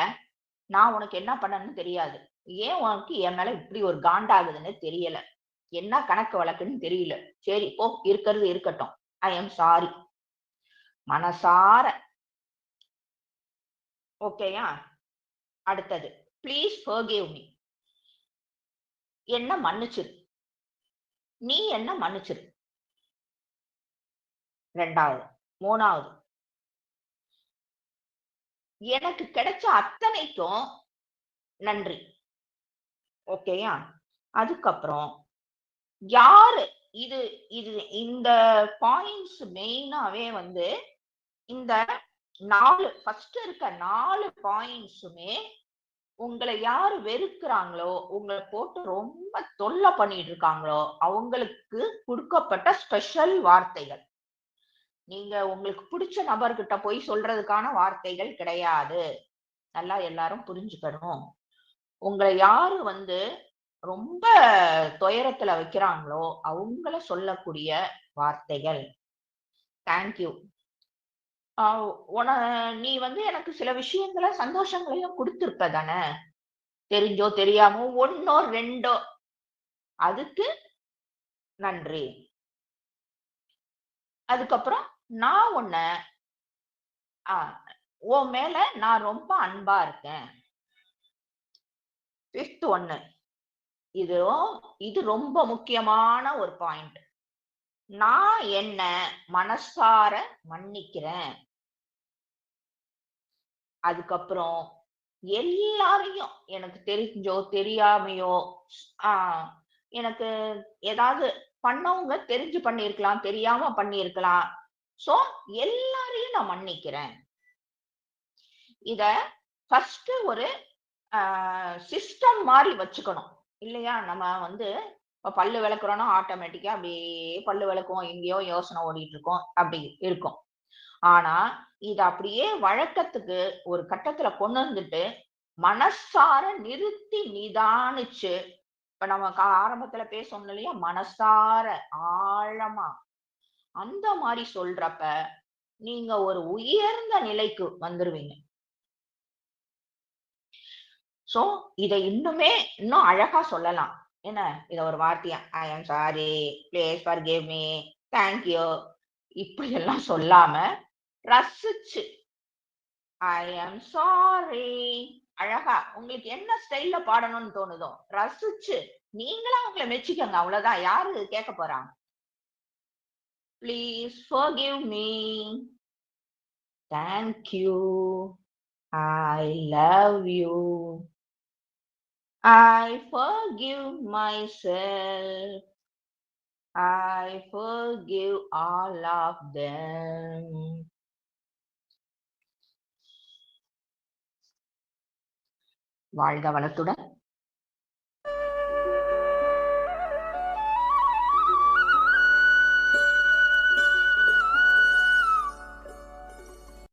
நான் உனக்கு என்ன பண்ணணும்னு தெரியாது, ஏன் உனக்கு என் மேல இப்படி ஒரு காண்டாகுதுன்னு தெரியல, என்ன கணக்கு வழக்குன்னு தெரியல, சரி போ இருக்கிறது இருக்கட்டும், ஐ எம் சாரி மனசார. ஓகேயா? அடுத்தது ப்ளீஸ் ஃபர்கிவ் மீ. என்ன மன்னிச்சிரு, நீ என்ன மன்னிச்சிரு. ரெண்டாவது. மூணாவது, எனக்கு கிடைச்ச அத்தனைக்கும் நன்றி. ஓகேயா? அதுக்கப்புறம் யாரு இது இது இந்த பாயிண்ட்ஸ் மெயினாவே வந்து இந்த 4 ஃபர்ஸ்ட் இருக்க 4 பாயிண்ட்ஸுமே உங்களை யாரு வெறுக்கிறாங்களோ, உங்களை போட்டு ரொம்ப தொல்லை பண்ணிட்டு இருக்காங்களோ அவங்களுக்கு கொடுக்கப்பட்ட ஸ்பெஷல் வார்த்தைகள். நீங்க உங்களுக்கு பிடிச்ச நபர்கிட்ட போய் சொல்றதுக்கான வார்த்தைகள் கிடையாது. நல்லா எல்லாரும் புரிஞ்சுக்கணும். உங்களை யாரு வந்து ரொம்ப துயரத்துல வைக்கிறாங்களோ அவங்கள சொல்லக்கூடிய வார்த்தைகள். தேங்க்யூ. நீ வந்து எனக்கு சில விஷயங்கள சந்தோஷங்களையும் கொடுத்திருப்ப தானே, தெரிஞ்சோ தெரியாமோ ஒன்னோ ரெண்டோ, அதுக்கு நன்றி. அதுக்கப்புறம் நான் உன்ன உன் மேல நான் ரொம்ப அன்பா இருக்கேன். 5th ஒண்ணு, இது ரொம்ப முக்கியமான ஒரு பாயிண்ட். நான் என்ன மனசார மன்னிக்கிறேன். அதுக்கப்புறம் எல்லாரையும் எனக்கு தெரிஞ்சோ தெரியாமையோ எனக்கு ஏதாவது பண்ணவங்க தெரிஞ்சு பண்ணியிருக்கலாம், தெரியாம பண்ணியிருக்கலாம். சோ எல்லாரையும் நான் மன்னிக்கிறேன். இத ஃபர்ஸ்ட் ஒரு சிஸ்டம் மாதிரி வச்சுக்கணும் இல்லையா? நம்ம வந்து இப்ப பல்லு விளக்குறோம்னா ஆட்டோமேட்டிக்கா அப்படியே பல்லு விளக்குவோம், எங்கேயோ யோசனை ஓடிட்டு இருக்கோம், அப்படி இருக்கும். ஆனா இத அப்படியே வழக்கத்துக்கு ஒரு கட்டத்துல கொண்டு வந்துட்டு மனசார நிறுத்தி நிதானிச்சு, இப்ப நம்ம ஆரம்பத்துல பேசணும் இல்லையா, மனசார ஆழமா அந்த மாதிரி சொல்றப்ப நீங்க ஒரு உயர்ந்த நிலைக்கு வந்துருவீங்க. சோ இத இன்னும் அழகா சொல்லலாம். என்ன, இத ஒரு வார்த்தையா I am sorry, please forgive me, thank you, இப்படி எல்லாம் சொல்லாம ரசிச்சு ஐ அம் சாரி, அழகா உங்களுக்கு என்ன ஸ்டைல்ல பாடணும்னு தோணுதோ ரசிச்சு நீங்களா உங்களை மெச்சிக்கங்க. அவ்வளவுதான். யாரு கேட்க போறாங்க? Please forgive me, thank you, I love you, I forgive myself, I forgive all of them. வாழ்க வளத்துடன்.